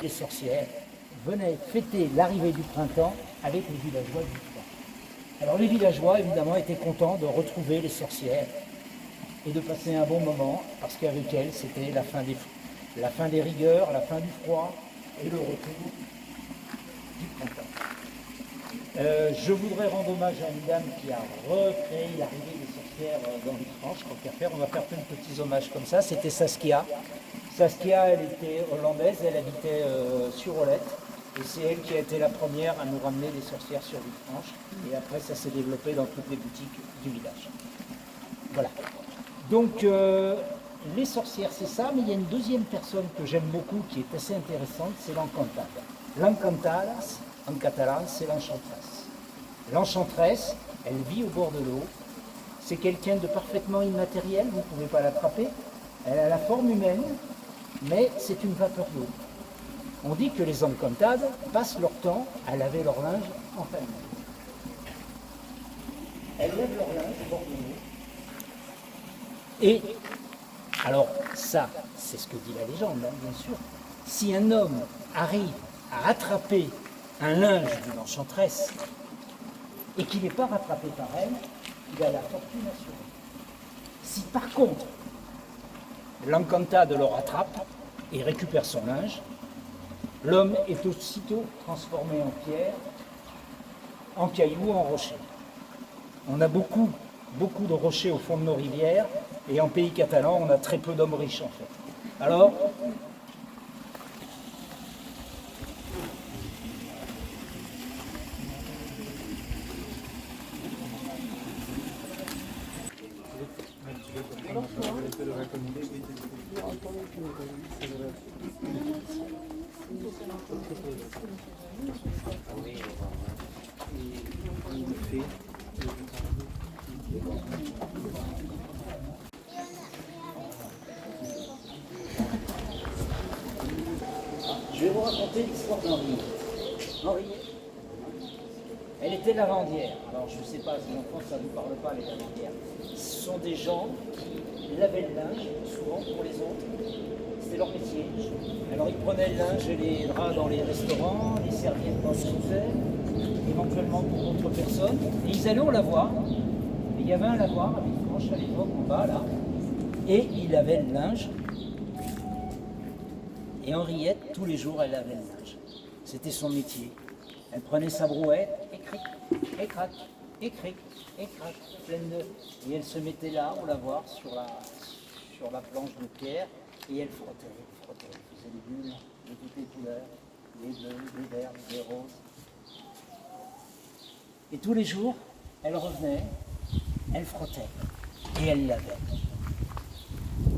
les sorcières venaient fêter l'arrivée du printemps avec les villageois du coin. Alors les villageois, évidemment, étaient contents de retrouver les sorcières et de passer un bon moment, parce qu'avec elles, c'était la fin des rigueurs, la fin du froid et le retour du printemps. Je voudrais rendre hommage à une dame qui a recréé l'arrivée des sorcières dans Villefranche. Tant qu'à faire, on va faire plein de petits hommages comme ça. C'était Saskia. Saskia, elle était hollandaise, elle habitait sur Olette. Et c'est elle qui a été la première à nous ramener des sorcières sur Villefranche. Et après, ça s'est développé dans toutes les boutiques du village. Voilà. Donc, les sorcières, c'est ça. Mais il y a une deuxième personne que j'aime beaucoup, qui est assez intéressante, c'est l'encantada. L'encantadas, en catalan, c'est l'enchanteresse. L'enchanteresse, elle vit au bord de l'eau. C'est quelqu'un de parfaitement immatériel, vous ne pouvez pas l'attraper. Elle a la forme humaine, mais c'est une vapeur d'eau. On dit que les encantades passent leur temps à laver leur linge en famille. Elles lavent leur linge au bord de l'eau. Et, alors ça, c'est ce que dit la légende, hein, bien sûr. Si un homme arrive à attraper un linge d'une enchanteresse et qu'il n'est pas rattrapé par elle, il a la fortune assurée. Si par contre, l'encantade le rattrape et récupère son linge, l'homme est aussitôt transformé en pierre, en caillou, en rocher. On a beaucoup de rochers au fond de nos rivières, et en pays catalan, on a très peu d'hommes riches en fait. Alors, je vais vous raconter l'histoire d'Henriette. Henriette, elle était lavandière. Alors je ne sais pas si en France ça ne vous parle pas, les lavandières. Ce sont des gens qui lavaient le linge, souvent pour les autres. C'était leur métier. Alors ils prenaient le linge et les draps dans les restaurants, les serviettes dans les hôtels, éventuellement pour d'autres personnes. Et ils allaient au lavoir. Et il y avait un lavoir à Villefranche à l'époque, en bas là. Et il lavait le linge. Et Henriette, tous les jours, elle lavait le linge. C'était son métier. Elle prenait sa brouette, et cric, et crac, et cric, et crac, pleine de... Et elle se mettait là, au lavoir, sur la planche de pierre, et elle frottait. Elle faisait des bulles de toutes les couleurs, les bleus, les verts, les roses. Et tous les jours, elle revenait, elle frottait, et elle lavait.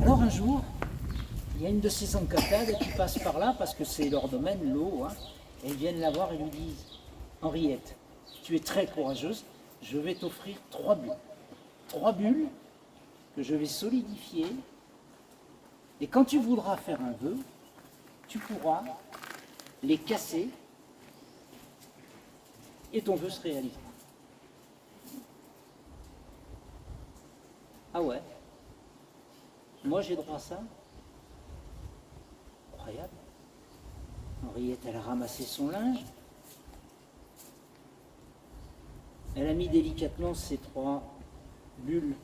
Alors un jour, il y a une de ces encantades qui passe par là, parce que c'est leur domaine, l'eau, hein, et ils viennent la voir et lui disent « Henriette, tu es très courageuse, je vais t'offrir 3 bulles. 3 bulles que je vais solidifier, et quand tu voudras faire un vœu, tu pourras les casser, et ton vœu se réalisera. » Ah ouais? Moi j'ai droit à ça? Incroyable. Henriette, elle a ramassé son linge. Elle a mis délicatement ces 3 bulles.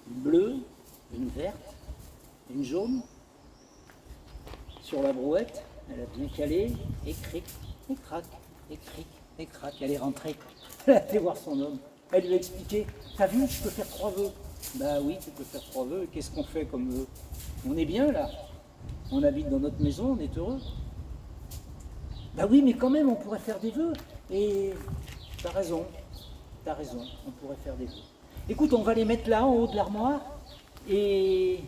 Une bleue, une verte, une jaune. Sur la brouette, elle a bien calé, et cric, et crac, et cric, et crac. Elle est rentrée. Elle a été voir son homme. Elle lui a expliqué, t'as vu, je peux faire 3 vœux. Bah oui, tu peux faire 3 vœux. Qu'est-ce qu'on fait comme vœux? On est bien là. On habite dans notre maison, on est heureux. Bah oui, mais quand même, on pourrait faire des vœux. Et t'as raison, on pourrait faire des vœux. Écoute, on va les mettre là, en haut de l'armoire, et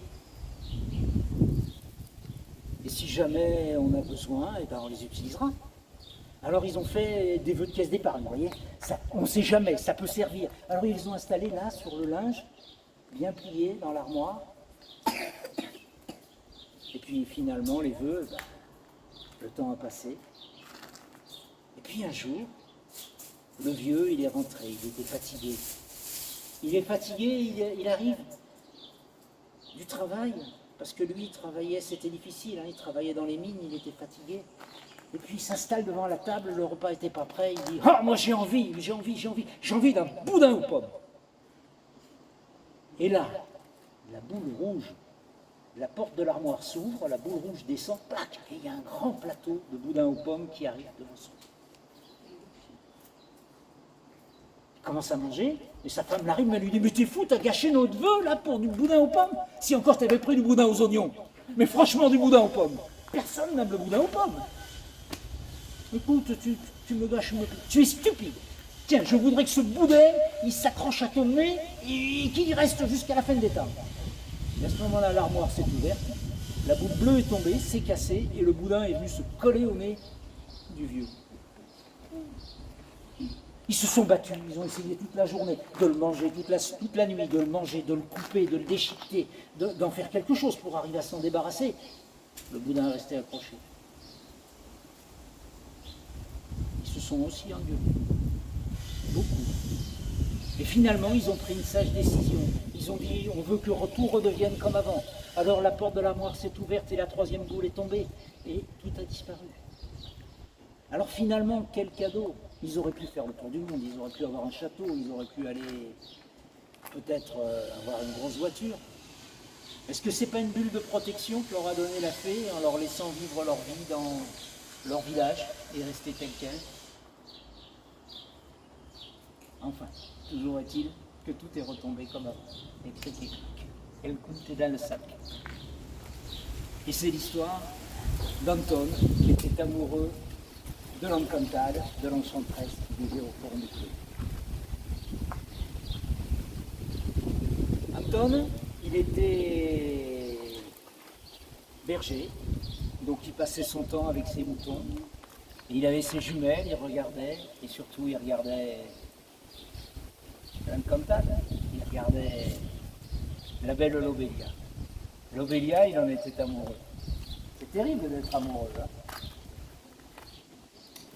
si jamais on a besoin, eh ben on les utilisera. Alors ils ont fait des vœux de caisse d'épargne, vous voyez, ça, on ne sait jamais, ça peut servir. Alors ils les ont installés là, sur le linge, bien pliés dans l'armoire. Et puis finalement, les vœux, ben, le temps a passé. Et puis un jour, le vieux, il est rentré, il était fatigué. Il est fatigué, il arrive du travail, parce que lui, il travaillait, c'était difficile, hein, il travaillait dans les mines, il était fatigué. Et puis il s'installe devant la table, le repas n'était pas prêt, il dit « Ah, moi j'ai envie d'un boudin aux pommes !» Et là, la boule rouge, la porte de l'armoire s'ouvre, la boule rouge descend, plac, et il y a un grand plateau de boudin aux pommes qui arrive devant son lit. Il commence à manger, et sa femme l'arrive, elle lui dit « Mais t'es fou, t'as gâché notre vœu là pour du boudin aux pommes? Si encore t'avais pris du boudin aux oignons. Mais franchement, du boudin aux pommes. Personne n'aime le boudin aux pommes. Écoute, tu me gâches, tu es stupide. Tiens, je voudrais que ce boudin, il s'accroche à ton nez et qu'il y reste jusqu'à la fin des temps. » Et à ce moment-là, l'armoire s'est ouverte, la boule bleue est tombée, s'est cassée, et le boudin est venu se coller au nez du vieux. Ils se sont battus, ils ont essayé toute la journée de le manger, toute la nuit, de le manger, de le couper, de le déchiqueter, d'en faire quelque chose pour arriver à s'en débarrasser. Le boudin est resté accroché. Ils se sont aussi engueulés. Beaucoup. Et finalement, ils ont pris une sage décision. Ils ont dit, on veut que tout redevienne comme avant. Alors la porte de l'armoire s'est ouverte et la troisième boule est tombée. Et tout a disparu. Alors finalement, quel cadeau! Ils auraient pu faire le tour du monde, ils auraient pu avoir un château, ils auraient pu aller peut-être avoir une grosse voiture. Est-ce que c'est pas une bulle de protection que leur a donné la fée en leur laissant vivre leur vie dans leur village et rester tel quel? Enfin, toujours est-il que tout est retombé comme avant, et cric et clac. Et le coup est dans le sac. Et c'est l'histoire d'Anton qui était amoureux de l'encantade, de l'enchanteresse qui vivait au fond du clos. Anton, il était berger, donc il passait son temps avec ses moutons. Et il avait ses jumelles, il regardait, et surtout il regardait l'encantade, il regardait la belle Lobelia. Lobelia, il en était amoureux. C'est terrible d'être amoureux, hein.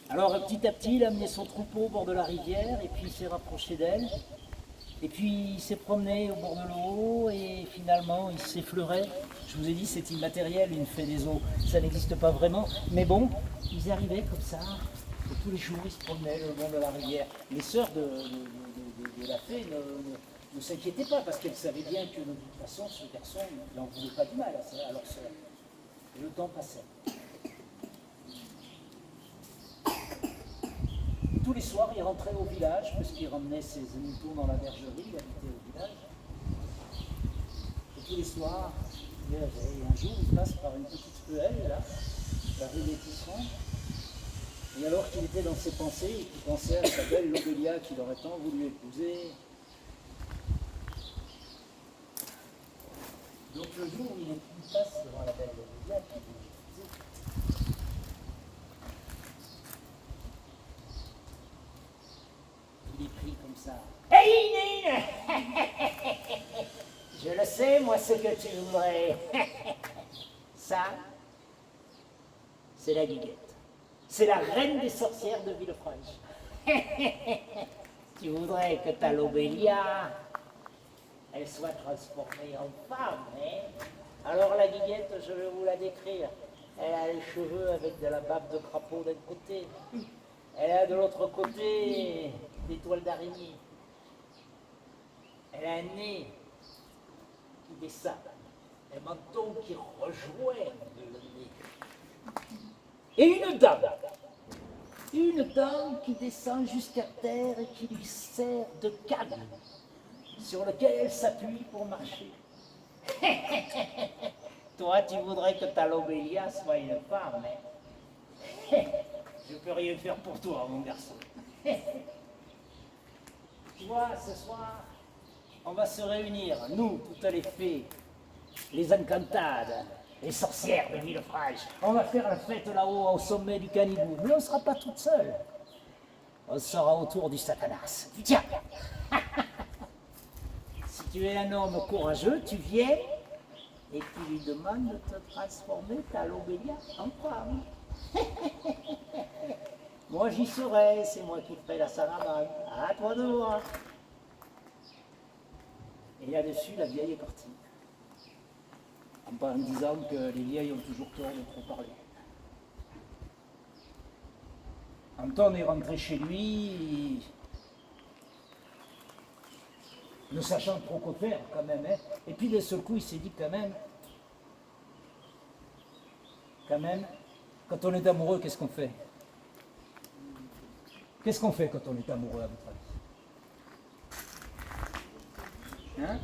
Alors petit à petit, il a amené son troupeau au bord de la rivière, et puis il s'est rapproché d'elle. Et puis il s'est promené au bord de l'eau, et finalement il s'effleurait. Je vous ai dit, c'est immatériel, une fée des eaux, ça n'existe pas vraiment. Mais bon, ils arrivaient comme ça, et tous les jours ils se promenaient le long de la rivière. Les sœurs de la fée ne s'inquiétaient pas, parce qu'elles savaient bien que de toute façon, ce garçon n'en voulait pas du mal à leur sœur. Et le temps passait. Tous les soirs, il rentrait au village, parce qu'il ramenait ses moutons dans la bergerie, il habitait au village. Et tous les soirs, et un jour, il passe par une petite ruelle, là, la rue des Tisserands. Et alors qu'il était dans ses pensées, et qu'il pensait à sa belle Lobelia qu'il aurait tant voulu épouser. Donc le jour où il passe devant la belle Lobelia qu'il voulait épouser, il écrit comme ça. Hey Nine, je le sais, moi, ce que tu voudrais. Ça, c'est la Guiguette. C'est la reine des sorcières de Villefranche. Tu voudrais que ta Lobelia, elle soit transformée en femme, hein? Alors la Guiguette, je vais vous la décrire. Elle a les cheveux avec de la bave de crapaud d'un côté. Elle a de l'autre côté des toiles d'araignée. Elle a un nez qui descend, un menton qui rejoint le nez. Et une dame qui descend jusqu'à terre et qui lui sert de canne sur lequel elle s'appuie pour marcher. Toi, tu voudrais que ta Lobelia soit une femme, hein? Je peux rien faire pour toi, mon garçon. Tu vois, ce soir, on va se réunir, nous, toutes les fées, les encantades, les sorcières de Villefranche. On va faire la fête là-haut, au sommet du Canigou. Mais on ne sera pas toutes seules. On sera autour du Satanas. Tiens, si tu es un homme courageux, tu viens et tu lui demandes de te transformer ta Lobelia en femme. Moi, j'y serai, c'est moi qui ferai la salamande. À toi de voir. Et là-dessus, la vieille est partie. En disant que les vieilles ont toujours tort de trop parler. Anton est rentré chez lui, ne sachant trop quoi faire quand même. Hein. Et puis d'un seul coup, il s'est dit quand même, quand on est amoureux, qu'est-ce qu'on fait? Qu'est-ce qu'on fait quand on est amoureux, à votre avis? Hein?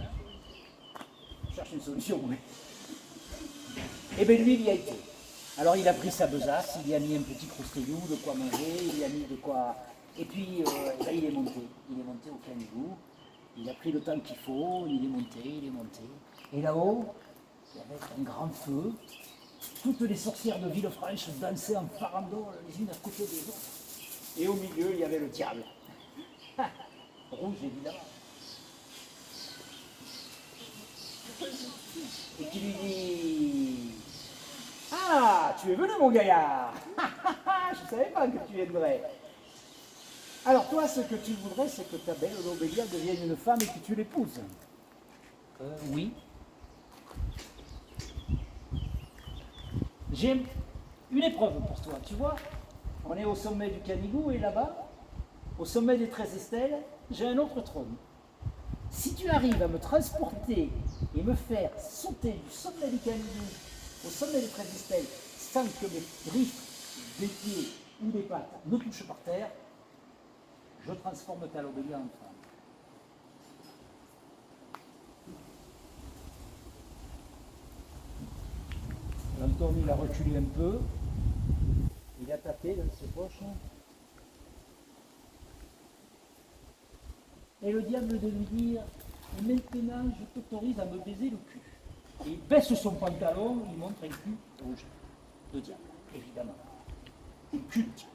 On cherche une solution, oui. Eh bien lui, il y a été. Alors il a pris sa besace, il y a mis un petit croustillant, de quoi manger, il y a mis de quoi... Et puis il est monté au Canigou, il a pris le temps qu'il faut, il est monté. Et là-haut, il y avait un grand feu, toutes les sorcières de Villefranche dansaient en farandole les unes à côté des autres. Et au milieu, il y avait le diable. Rouge évidemment. Et qui lui dit: ah, tu es venu mon gaillard. Je ne savais pas que tu viendrais. Alors toi, ce que tu voudrais, c'est que ta belle Lobélia devienne une femme et que tu l'épouses. Oui. J'ai une épreuve pour toi, tu vois. On est au sommet du Canigou et là-bas, au sommet des 13 stèles, j'ai un autre trône. Si tu arrives à me transporter et me faire sauter du sommet du Canigou au sommet des 13 stèles sans que mes griffes des pieds ou des pattes ne touchent par terre, je transforme ta Lobélia en femme. L'Anton, il a reculé un peu, il a tapé dans ses poches. Et le diable de lui dire: maintenant je t'autorise à me baiser le cul. Et il baisse son pantalon, il montre un cul rouge. Le diable, évidemment. Le cul de diable.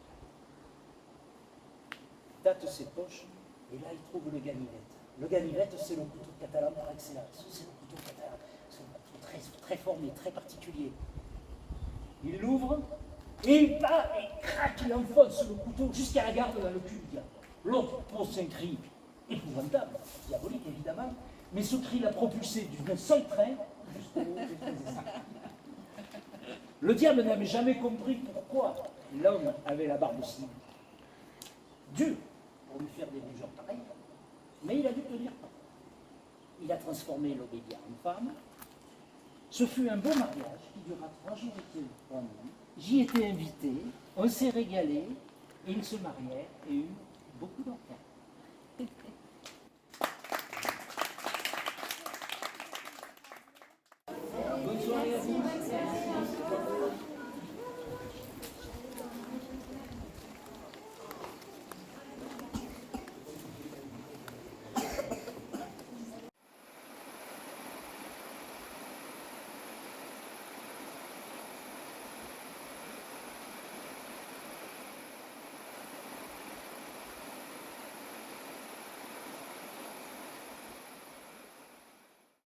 Il tâte ses poches, et là il trouve le ganivette. Le ganivette, c'est le couteau catalan par excellence. C'est le couteau catalan. C'est un couteau très, très formé, très particulier. Il l'ouvre, et il bat, et craque, il enfonce le couteau jusqu'à la garde dans le cul du diable. L'autre pousse un cri épouvantable, diabolique évidemment, mais ce cri l'a propulsé d'un seul trait jusqu'au haut des 13 stèles. Le diable n'avait jamais compris pourquoi l'homme avait la barbe si dure pour lui faire des rougeurs pareilles, mais il a dû tenir pas. Il a transformé Lobélia en femme. Ce fut un beau mariage qui dura 3 jours et 3 nuits. J'y étais invité, on s'est régalé, et ils se marièrent et eurent beaucoup d'enfants.